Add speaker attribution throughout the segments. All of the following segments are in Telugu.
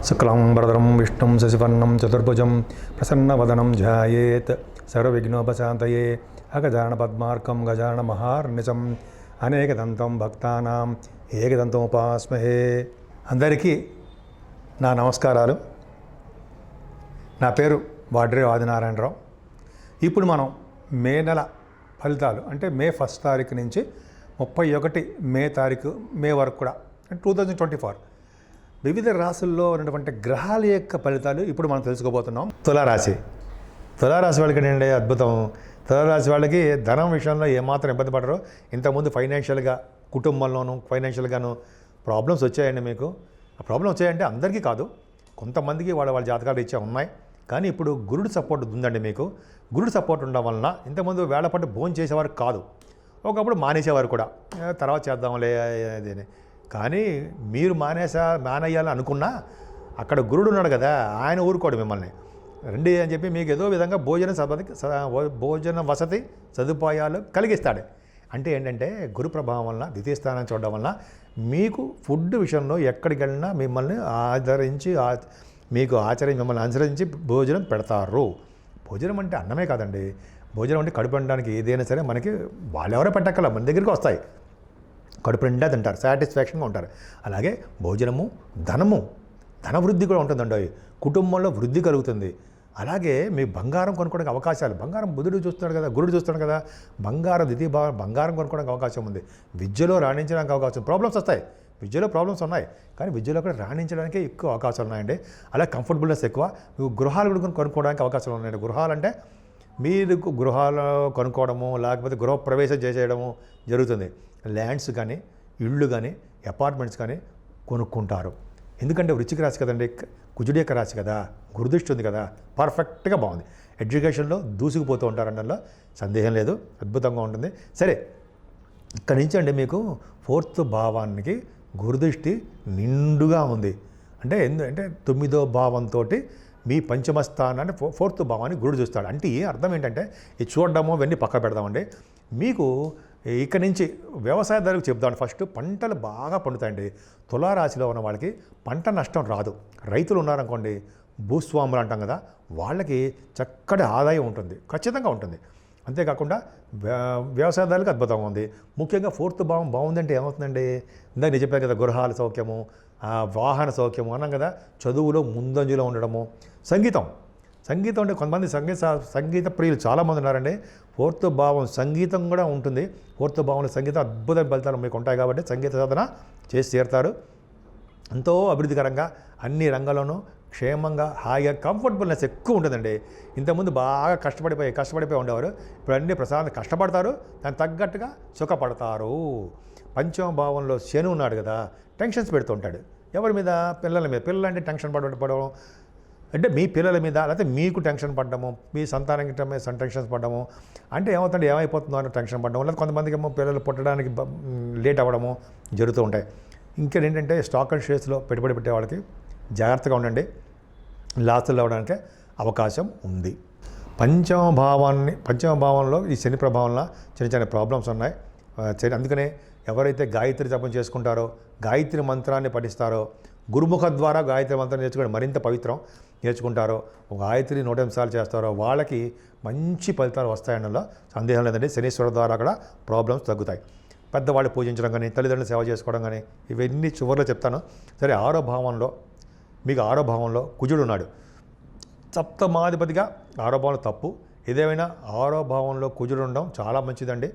Speaker 1: శుక్లాంబరధరం విష్ణుం శశివర్ణం చతుర్భుజం ప్రసన్నవదనం ధ్యాయేత్ సర్వవిఘ్నోపశాంతయే అగజానన పద్మార్కం గజానన మహార్నిశం అనేకదంతం భక్తానాం ఏకదంతముపాస్మహే. అందరికీ నా నమస్కారాలు. నా పేరు వాడ్రే ఆదినారాయణరావు. ఇప్పుడు మనం మే నెల ఫలితాలు అంటే మే 1 తారీఖు నుంచి 31 మే వరకు కూడా 2024 వివిధ రాశుల్లో ఉన్నటువంటి గ్రహాల యొక్క ఫలితాలు ఇప్పుడు మనం తెలుసుకోబోతున్నాం. తులారాశి వాళ్ళకి ఏంటంటే అద్భుతం. తులారాశి వాళ్ళకి ధనం విషయంలో ఏమాత్రం ఇబ్బంది పడరు. ఇంతకుముందు ఫైనాన్షియల్గా కుటుంబంలోనూ ఫైనాన్షియల్గాను ప్రాబ్లమ్స్ వచ్చాయండి. మీకు ఆ ప్రాబ్లమ్ వచ్చాయంటే అందరికీ కాదు, కొంతమందికి వాళ్ళ జాతకాలు ఇచ్చే ఉన్నాయి. కానీ ఇప్పుడు గురుడు సపోర్ట్ ఉందండి. మీకు గురుడు సపోర్ట్ ఉండడం వలన ఇంతకుముందు వేళపాటు భోజనం చేసేవారు కాదు, ఒకప్పుడు మానేసేవారు కూడా, తర్వాత చేద్దాంలే అదేని. కానీ మీరు మానేయాలని అనుకున్నా అక్కడ గురుడు ఉన్నాడు కదా, ఆయన ఊరుకోడు మిమ్మల్ని రండి అని చెప్పి మీకు ఏదో విధంగా భోజన వసతి సదుపాయాలు కలిగిస్తాడు. అంటే ఏంటంటే గురు ప్రభావం వలన ద్వితీయ స్థానం చూడడం వలన మీకు ఫుడ్ విషయంలో ఎక్కడికి వెళ్ళినా మిమ్మల్ని మిమ్మల్ని అనుసరించి భోజనం పెడతారు. భోజనం అంటే అన్నమే కాదండి, భోజనం అంటే కడుపు నిండడానికి ఏదైనా సరే మనకి వాళ్ళెవరో పెట్టక్కల మన దగ్గరికి వస్తాయి, కడుపు నిండా తింటారు, సాటిస్ఫాక్షన్గా ఉంటారు. అలాగే భోజనము ధన వృద్ధి కూడా ఉంటుందండి, కుటుంబంలో వృద్ధి కలుగుతుంది. అలాగే మీ బంగారం కొనుక్కోవడానికి అవకాశాలు, బంగారం బుధుడు చూస్తున్నాడు కదా, గురుడు చూస్తున్నాడు కదా, బంగారం కొనుక్కోవడానికి అవకాశం ఉంది. విద్యలో రాణించడానికి అవకాశం, ప్రాబ్లమ్స్ వస్తాయి, విద్యలో ప్రాబ్లమ్స్ ఉన్నాయి, కానీ విద్యలో కూడా రాణించడానికి ఎక్కువ అవకాశాలు ఉన్నాయండి. అలా కంఫర్టబుల్నెస్ ఎక్కువ. గృహాలు కూడా కొనుక్కోవడానికి అవకాశాలు ఉన్నాయండి. గృహాలు అంటే మీరు గృహాలు కొనుక్కోవడము, లేకపోతే గృహప్రవేశం చేసేయడము జరుగుతుంది. ల్యాండ్స్ కానీ, ఇళ్ళు కానీ, అపార్ట్మెంట్స్ కానీ కొనుక్కుంటారు. ఎందుకంటే వృశ్చిక రాశి కదండి, కుజుడి యొక్క రాశి కదా, గురుదృష్టి ఉంది కదా, పర్ఫెక్ట్గా బాగుంది. ఎడ్యుకేషన్లో దూసుకుపోతూ ఉంటారు అనడంలో సందేహం లేదు, అద్భుతంగా ఉంటుంది. సరే, ఇక్కడి నుంచి అండి మీకు 4th భావానికి గురుదృష్టి నిండుగా ఉంది. అంటే 9వ భావంతో మీ పంచమ స్థానాన్ని 4th భావాన్ని గురుడు చూస్తాడు. అంటే అర్థం ఏంటంటే ఇది చూడడము ఇవన్నీ పక్క పెడదామండి. మీకు ఇక్కడి నుంచి వ్యవసాయదారులకు చెప్దామండి. ఫస్ట్ పంటలు బాగా పండుతాయండి. తులారాశిలో ఉన్న వాళ్ళకి పంట నష్టం రాదు. రైతులు ఉన్నారనుకోండి, భూస్వాములు అంటాం కదా, వాళ్ళకి చక్కటి ఆదాయం ఉంటుంది, ఖచ్చితంగా ఉంటుంది. అంతేకాకుండా వ్యవసాయదారులకు అద్భుతంగా ఉంది. ముఖ్యంగా 4th భావం బాగుందంటే ఏమవుతుందండి, ఇందాక నేను చెప్పాను కదా, గృహాల సౌఖ్యము, వాహన సౌఖ్యము అన్నాం కదా, చదువులో ముందంజలో ఉండడము. సంగీతం అంటే కొంతమంది సంగీత ప్రియులు చాలామంది ఉన్నారండి. 4th భావం సంగీతం కూడా ఉంటుంది. 4th భావంలో సంగీతం అద్భుత ఫలితాలు మీకు ఉంటాయి కాబట్టి సంగీత సాధన చేసి తీరుతారు. ఎంతో అభివృద్ధికరంగా అన్ని రంగాల్లోనూ క్షేమంగా హాయిగా కంఫర్టబుల్నెస్ ఎక్కువ ఉంటుందండి. ఇంతకుముందు బాగా కష్టపడిపోయి ఉండేవారు, ఇప్పుడు అన్ని ప్రశాంతంగా కష్టపడతారు, దానికి తగ్గట్టుగా సుఖపడతారు. పంచమ భావంలో శని ఉన్నాడు కదా, టెన్షన్స్ పెడుతూ ఉంటాడు. ఎవరి మీద? పిల్లల మీద. పిల్లలు అంటే టెన్షన్ పడడం అంటే మీ పిల్లల మీద, లేకపోతే మీకు టెన్షన్ పడ్డము, మీ సంతానానికి టెన్షన్స్ పడ్డము. అంటే ఏమైపోతుందో అని టెన్షన్ పడ్డము, లేదా కొంతమందికి ఏమో పిల్లలు పుట్టడానికి లేట్ అవ్వడము జరుగుతూ ఉంటాయి. ఇంకేంటంటే స్టాక్ అండ్ షేర్స్లో పెట్టుబడి పెట్టే వాళ్ళకి జాగ్రత్తగా ఉండండి, లాసులు అవ్వడానికి అవకాశం ఉంది. పంచమ భావంలో ఈ శని ప్రభావంలో చిన్న ప్రాబ్లమ్స్ ఉన్నాయి. అందుకనే ఎవరైతే గాయత్రి జపం చేసుకుంటారో, గాయత్రి మంత్రాన్ని పఠిస్తారో, గురుముఖ ద్వారా గాయత్రి మంత్రం నేర్చుకోవడం మరింత పవిత్రం నేర్చుకుంటారో, గాయత్రి 108 సార్లు చేస్తారో వాళ్ళకి మంచి ఫలితాలు వస్తాయనలో సందేహం లేదండి. శనీశ్వర ద్వారా కూడా ప్రాబ్లమ్స్ తగ్గుతాయి. పెద్దవాళ్ళు పూజించడం కానీ, తల్లిదండ్రులు సేవ చేసుకోవడం కానీ, ఇవన్నీ చివరిలో చెప్తాను. సరే, 6వ భావంలో కుజుడు ఉన్నాడు. సప్తమాధిపతిగా 6వ భావంలో తప్పు. ఏదేమైనా 6వ భావంలో కుజుడు ఉండడం చాలా మంచిదండి,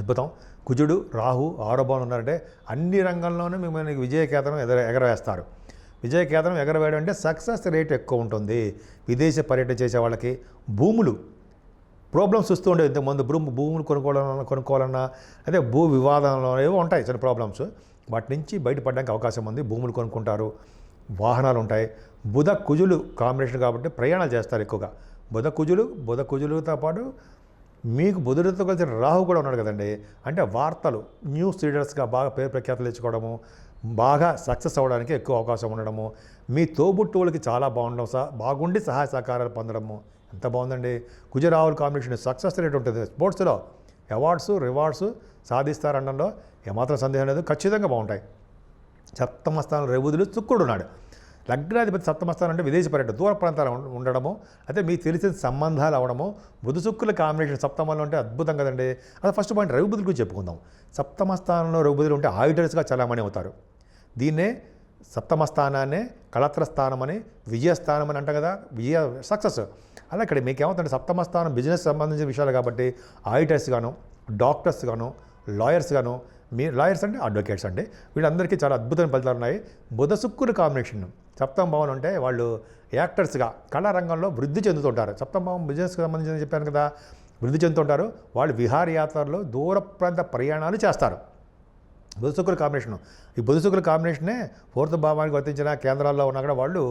Speaker 1: అద్భుతం. కుజుడు రాహు 6వ భావంలో ఉన్నారంటే అన్ని రంగంలోనూ మిమ్మల్ని విజయకేతనం ఎగరవేస్తారు. విజయకేతనం ఎగరవేయడం అంటే సక్సెస్ రేట్ ఎక్కువ ఉంటుంది. విదేశ పర్యటన చేసే వాళ్ళకి భూములు ప్రాబ్లమ్స్ వస్తూ ఉండేవి. ఇంతకుముందు భూములు కొనుక్కోవాలన్నా అదే భూ వివాదంలో ఏవో ఉంటాయి చిన్న ప్రాబ్లమ్స్, వాటి నుంచి బయటపడడానికి అవకాశం ఉంది. భూములు కొనుక్కుంటారు, వాహనాలు ఉంటాయి. బుధ కుజులు కాంబినేషన్ కాబట్టి ప్రయాణాలు చేస్తారు ఎక్కువగా. బుధ కుజులతో పాటు మీకు బుధుడితో కలిసి రాహు కూడా ఉన్నాడు కదండి. అంటే వార్తలు, న్యూస్ రీడర్స్గా బాగా పేరు ప్రఖ్యాతులు తెచ్చుకోవడము, బాగా సక్సెస్ అవ్వడానికి ఎక్కువ అవకాశం ఉండడము, మీ తోబుట్టువులకి చాలా బాగుండి సహాయ సహకారాలు పొందడము. ఎంత బాగుందండి. కుజరాహుల్ కాంబినేషన్ సక్సెస్ రేట్ ఉంటుంది. స్పోర్ట్స్లో రివార్డ్స్ సాధిస్తారనడంలో ఏమాత్రం సందేహం లేదు, ఖచ్చితంగా బాగుంటాయి. సప్తమ స్థానంలో రవి బుధుడు, శుక్రుడు ఉన్నాడు. లగ్నాధిపతి సప్తమస్థానం అంటే విదేశీ పర్యటన, దూర ప్రాంతాలు ఉండడము, అయితే మీకు తెలిసిన సంబంధాలు అవడము, బుధ శుక్రుల కాంబినేషన్ సప్తమంలో ఉంటే అద్భుతం కదండి. అదే ఫస్ట్ పాయింట్ రవి బుధుల గురించి చెప్పుకుందాం. సప్తమ స్థానంలో రవి బుధులు ఉంటే ఆడిటర్స్గా చలామణి అవుతారు. దీన్నే సప్తమ స్థానాన్నే కళత్ర స్థానం అని, విజయస్థానం అని అంటాం కదా, విజయ సక్సెస్. అలా ఇక్కడ మీకు ఏమవుతుందంటే సప్తమ స్థానం బిజినెస్ సంబంధించిన విషయాలు కాబట్టి ఆడిటర్స్ గాను, డాక్టర్స్ గాను, లాయర్స్ గాను, మీ లాయర్స్ అంటే అడ్వకేట్స్ అండి, వీళ్ళందరికీ చాలా అద్భుతమైన ఫలితాలు ఉన్నాయి. బుధ శుక్రుల కాంబినేషన్ సప్తమ భావం అంటే వాళ్ళు యాక్టర్స్గా కళారంగంలో వృద్ధి చెందుతుంటారు. సప్తమ భావం బిజినెస్కి సంబంధించిన చెప్పాను కదా, వృద్ధి చెందుతుంటారు. వాళ్ళు విహారయాత్రల్లో దూర ప్రాంత ప్రయాణాలు చేస్తారు. బుధ శుక్రుల కాంబినేషను, ఈ బుధ శుక్రుల కాంబినేషనే ఫోర్త్ భావానికి వర్తించిన కేంద్రాల్లో ఉన్నా కూడా వాళ్ళు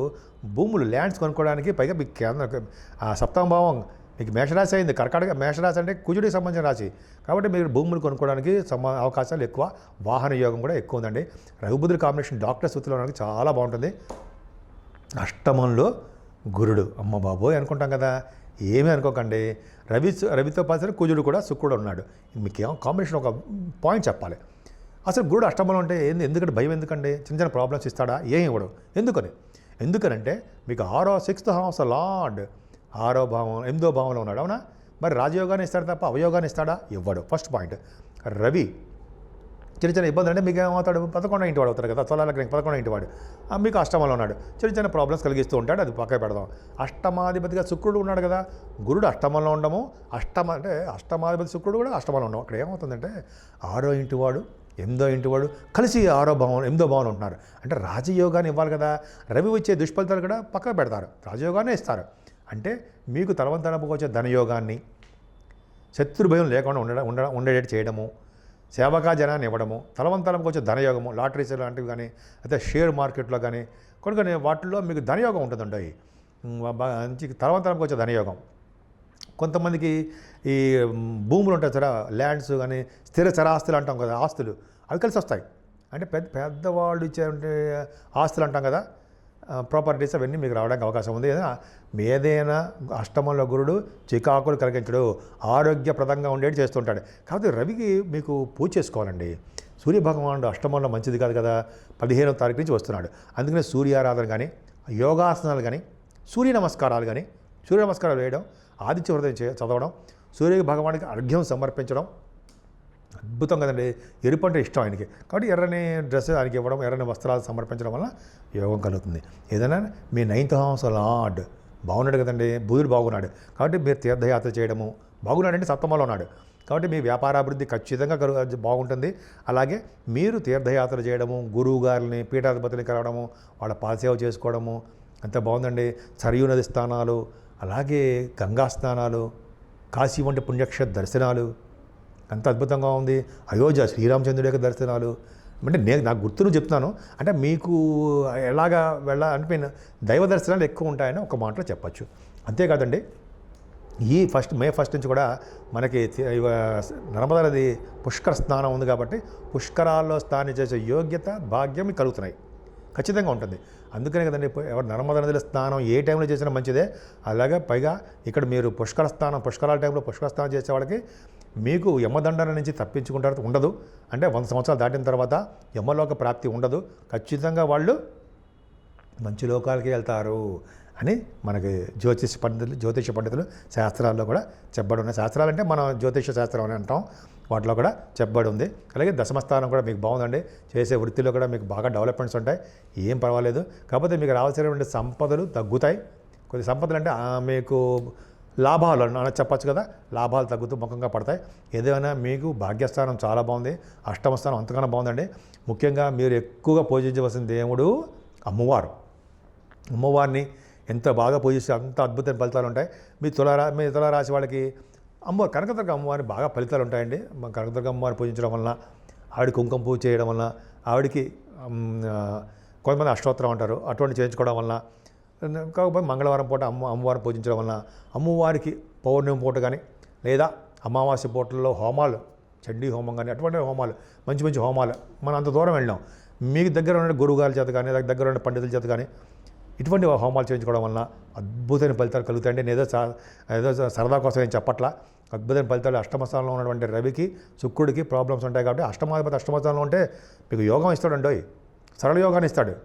Speaker 1: భూములు ల్యాండ్స్ కొనుక్కోవడానికి, పైగా మీకు ఆ సప్తమ భావం మీకు మేషరాశి అయింది. కర్కాటక మేషరాశి అంటే కుజుడికి సంబంధించిన రాశి కాబట్టి మీరు భూములు కొనుక్కోవడానికి అవకాశాలు ఎక్కువ, వాహన యోగం కూడా ఎక్కువ ఉందండి. రఘుబుధుల కాంబినేషన్ డాక్టర్ స్థితిలో ఉండడానికి చాలా బాగుంటుంది. అష్టమంలో గురుడు, అమ్మ బాబోయ్ అనుకుంటాం కదా, ఏమీ అనుకోకండి. రవితో పాటు కుజుడు కూడా శుక్రుడు ఉన్నాడు. మీకు కాంబినేషన్ ఒక పాయింట్ చెప్పాలి. అసలు గురుడు అష్టమంలో ఉంటే ఎందుకంటే భయం ఎందుకండి, చిన్న చిన్న ప్రాబ్లమ్స్ ఇస్తాడా, ఏం ఇవ్వడు. ఎందుకనంటే మీకు 6th హౌస్ లార్డ్ 6వ భావం 8వ భావంలో ఉన్నాడు, అవునా? మరి రాజయోగాన్ని ఇస్తాడు తప్ప అవయోగాన్ని ఇస్తాడా, ఇవ్వడు. First point. రవి చిన్న ఇబ్బందులు అంటే మీకు ఏమవుతాడు, 11వ ఇంటి వాడు అవుతాడు కదా, తులాలగ్నం 11వ ఇంటి వాడు, మీకు అష్టమంలో ఉన్నాడు, చిన్న ప్రాబ్లమ్స్ కలిగిస్తూ ఉంటాడు. అది పక్క పెడదాం. అష్టమాధిపతిగా శుక్రుడు ఉన్నాడు కదా, గురుడు అష్టమంలో ఉండము, అంటే అష్టమాధిపతి శుక్రుడు కూడా అష్టమంలో ఉండము. అక్కడ ఏమవుతుందంటే 6వ ఇంటి వాడు 8వ ఇంటి వాడు కలిసి 6వ భావం 8వ భావం ఉంటున్నారు. అంటే రాజయోగాన్ని ఇవ్వాలి కదా. రవి వచ్చే దుష్ఫలితాలు కూడా పక్కకు పెడతారు, రాజయోగాన్ని ఇస్తారు. అంటే మీకు తలవంతనపుకు వచ్చే ధనయోగాన్ని, శత్రుభయం లేకుండా ఉండేటట్టు చేయడము, సేవకా జనాన్ని ఇవ్వడము, తలవంతనపుకు వచ్చే ధనయోగము, లాటరీస్ లాంటివి కానీ, అయితే షేర్ మార్కెట్లో కానీ కొన్ని వాటిల్లో మీకు ధనయోగం ఉంటుందండి. మంచి తలవంతనపుకు వచ్చే ధనయోగం. కొంతమందికి ఈ భూములు ఉంటాయి సరే, ల్యాండ్స్ కానీ స్థిర చరాస్తులు అంటాం కదా, ఆస్తులు అవి కలిసి వస్తాయి. అంటే పెద్దవాళ్ళు ఇచ్చే ఆస్తులు అంటాం కదా, ప్రాపర్టీస్, అవన్నీ మీకు రావడానికి అవకాశం ఉంది. ఏదైనా అష్టమంలో గురుడు చికాకులు కలిగించడు, ఆరోగ్యప్రదంగా ఉండేది చేస్తుంటాడు. కాబట్టి రవికి మీకు పూజ చేసుకోవాలండి. సూర్యభగవానుడు అష్టమంలో మంచిది కాదు కదా, 15వ తారీఖు నుంచి వస్తున్నాడు. అందుకనే సూర్యారాధన కానీ, యోగాసనాలు కానీ, సూర్య నమస్కారాలు వేయడం, ఆదిత్య హృదయం చదవడం, సూర్య భగవానికి అర్ఘ్యం సమర్పించడం అద్భుతం కదండి. ఎరుపు అంటే ఇష్టం ఆయనకి, కాబట్టి ఎర్రని డ్రెస్ ఆయనకి ఇవ్వడం, ఎర్రని వస్త్రాలు సమర్పించడం వల్ల యోగం కలుగుతుంది. ఏదైనా మీ 9th హౌస్ లార్డ్ బాగున్నాడు కదండి, బుధుడు బాగున్నాడు. కాబట్టి మీరు తీర్థయాత్ర చేయడము, బాగున్నాడంటే సప్తమంలో ఉన్నాడు కాబట్టి మీ వ్యాపారాభివృద్ధి ఖచ్చితంగా బాగుంటుంది. అలాగే మీరు తీర్థయాత్ర చేయడము, గురువు గారిని పీఠాధిపతిని కలవడము, వాళ్ళ పాదసేవ చేసుకోవడము అంత బాగుందండి. సరయూ నది స్థానాలు, అలాగే గంగా స్నానాలు, కాశీ వంటి పుణ్యక్షేత్ర దర్శనాలు అంత అద్భుతంగా ఉంది. అయోధ్య శ్రీరామచంద్రుడి యొక్క దర్శనాలు అంటే నాకు గుర్తును చెప్తున్నాను. అంటే మీకు ఎలాగా అంటే దైవ దర్శనాలు ఎక్కువ ఉంటాయని ఒక మాటలో చెప్పచ్చు. అంతేకాదండి, ఈ మే 1 నుంచి కూడా మనకి నర్మదా నది పుష్కర స్నానం ఉంది కాబట్టి పుష్కరాల్లో స్నానం చేసే యోగ్యత, భాగ్యం కలుగుతున్నాయి, ఖచ్చితంగా ఉంటుంది. అందుకనే కదండి ఎవరు నర్మదా నదిలో స్నానం ఏ టైంలో చేసినా మంచిదే. అలాగే పైగా ఇక్కడ మీరు పుష్కరాల టైంలో పుష్కర స్నానం చేసే వాళ్ళకి మీకు యమదండన నుంచి తప్పించుకుంటారు ఉండదు. అంటే 100 సంవత్సరాలు దాటిన తర్వాత యమలోక ప్రాప్తి ఉండదు, ఖచ్చితంగా వాళ్ళు మంచి లోకాలకి వెళ్తారు అని మనకి జ్యోతిష పండితులు శాస్త్రాల్లో కూడా చెప్పబడి ఉన్నాయి. శాస్త్రాలు అంటే మనం జ్యోతిష శాస్త్రం అని అంటాం, వాటిలో కూడా చెప్పబడి ఉంది. అలాగే దశమస్థానం కూడా మీకు బాగుందండి, చేసే వృత్తిలో కూడా మీకు బాగా డెవలప్మెంట్స్ ఉంటాయి, ఏం పర్వాలేదు. కాకపోతే మీకు రావాల్సినటువంటి సంపదలు తగ్గుతాయి. కొద్ది సంపదలు అంటే మీకు లాభాలు అని చెప్పచ్చు కదా, లాభాలు తగ్గుతూ ముఖంగా పడతాయి. ఏదైనా మీకు భాగ్యస్థానం చాలా బాగుంది, అష్టమ స్థానం అంతకన్నా బాగుందండి. ముఖ్యంగా మీరు ఎక్కువగా పూజించవలసిన దేవుడు అమ్మవారిని ఎంత బాగా పూజిస్తే అంత అద్భుతమైన ఫలితాలు ఉంటాయి. మీ తులారాశి వాళ్ళకి కనకదుర్గ అమ్మవారిని బాగా ఫలితాలు ఉంటాయండి. కనకదుర్గ అమ్మవారిని పూజించడం వలన, ఆవిడ కుంకుమ పూజ చేయడం వలన, ఆవిడకి కొంతమంది అష్టోత్తరం అంటారు, అటువంటి చేయించుకోవడం వలన, కాకపోతే మంగళవారం పూట అమ్మవారిని పూజించడం వలన, అమ్మవారికి పౌర్ణమి పూట కానీ లేదా అమావాస్య పూటల్లో హోమాలు, చండీ హోమం కానీ అటువంటి హోమాలు, మంచి మంచి హోమాలు, మనం అంత దూరం వెళ్ళాం, మీకు దగ్గర ఉన్న గురువుగారి చేత కానీ దగ్గర ఉన్న పండితుల చేత కానీ ఇటువంటి హోమాలు చేయించుకోవడం వలన అద్భుతమైన ఫలితాలు కలుగుతాయండి. ఏదో సరదా కోసం ఏం చెప్పట్లా, అద్భుతమైన ఫలితాలు. అష్టమ స్థానంలో ఉన్నటువంటి రవికి శుక్రుడికి ప్రాబ్లమ్స్ ఉంటాయి కాబట్టి అష్టమ స్థానంలో ఉంటే మీకు యోగం ఇస్తాడండి, సరళ యోగాన్ని ఇస్తాడు.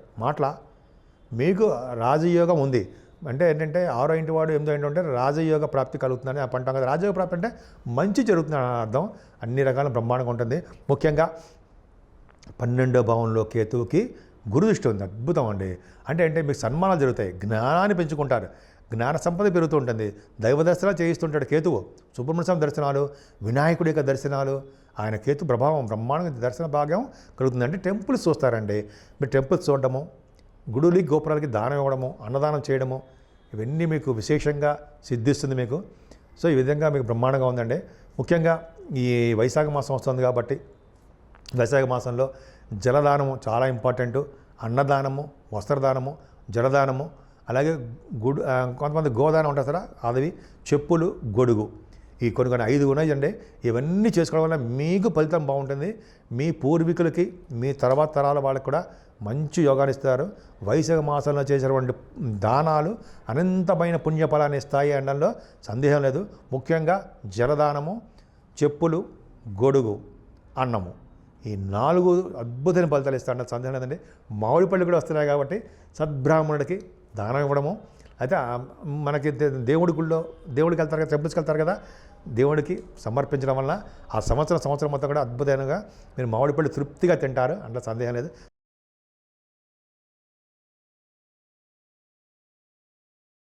Speaker 1: మీకు రాజయోగం ఉంది. అంటే ఏంటంటే 6వ ఇంటి వాడు 8వ ఇంటి అంటే రాజయోగ ప్రాప్తి కలుగుతుందని అంటాం కదా. రాజయోగ ప్రాప్తి అంటే మంచి జరుగుతుందని అర్థం. అన్ని రకాల బ్రహ్మాండంగా ఉంటుంది. ముఖ్యంగా 12వ భావంలో కేతువుకి గురు దృష్టి ఉంది. అద్భుతం అండి. అంటే మీకు సన్మానాలు జరుగుతాయి, జ్ఞానాన్ని పెంచుకుంటారు, జ్ఞాన సంపద పెరుగుతూ ఉంటుంది. దైవ దర్శనాలు చేయిస్తుంటాడు కేతువు. సుబ్రహ్మణ్య స్వామి దర్శనాలు, వినాయకుడి యొక్క దర్శనాలు, ఆయన కేతు ప్రభావం బ్రహ్మాండంగా దర్శన భాగ్యం కలుగుతుంది. అంటే టెంపుల్స్ చూస్తారండి. మీరు టెంపుల్స్ చూడటము, గుడులకి గోపురాలకి దానం ఇవ్వడము, అన్నదానం చేయడము, ఇవన్నీ మీకు విశేషంగా సిద్ధిస్తుంది మీకు. సో ఈ విధంగా మీకు బ్రహ్మాండంగా ఉందండి. ముఖ్యంగా ఈ వైశాఖ మాసం వస్తుంది కాబట్టి వైశాఖ మాసంలో జలదానము చాలా ఇంపార్టెంటు. అన్నదానము, వస్త్రదానము, జలదానము, అలాగే కొంతమంది గోదానం ఉంటుంది కదా, అదవి, చెప్పులు, గొడుగు, ఈ కొన్ని 5 ఉన్నాయండి. ఇవన్నీ చేసుకోవడం వల్ల మీకు ఫలితం బాగుంటుంది. మీ పూర్వీకులకి, మీ తర్వాత తరాల వాళ్ళకి కూడా మంచి యోగాన్ని ఇస్తారు. వైశాఖ మాసంలో చేసేటువంటి దానాలు అనంతమైన పుణ్యఫలాన్ని ఇస్తాయి అనడంలో సందేహం లేదు. ముఖ్యంగా జలదానము, చెప్పులు, గొడుగు, అన్నము, ఈ 4 అద్భుతమైన ఫలితాలు ఇస్తారన్న సందేహం లేదండి. మామిడి పళ్ళు కూడా వస్తున్నాయి కాబట్టి సద్బ్రాహ్మణుడికి దానం ఇవ్వడము. అయితే మనకి దేవుడి గుళ్ళో దేవుడికి వెళ్తారు కదా, టెంపుల్స్కి వెళ్తారు కదా, దేవుడికి సమర్పించడం వల్ల ఆ సంవత్సరం మొత్తం కూడా అద్భుతంగా మీరు మామిడి పళ్ళు తృప్తిగా తింటారు, అందులో సందేహం లేదు.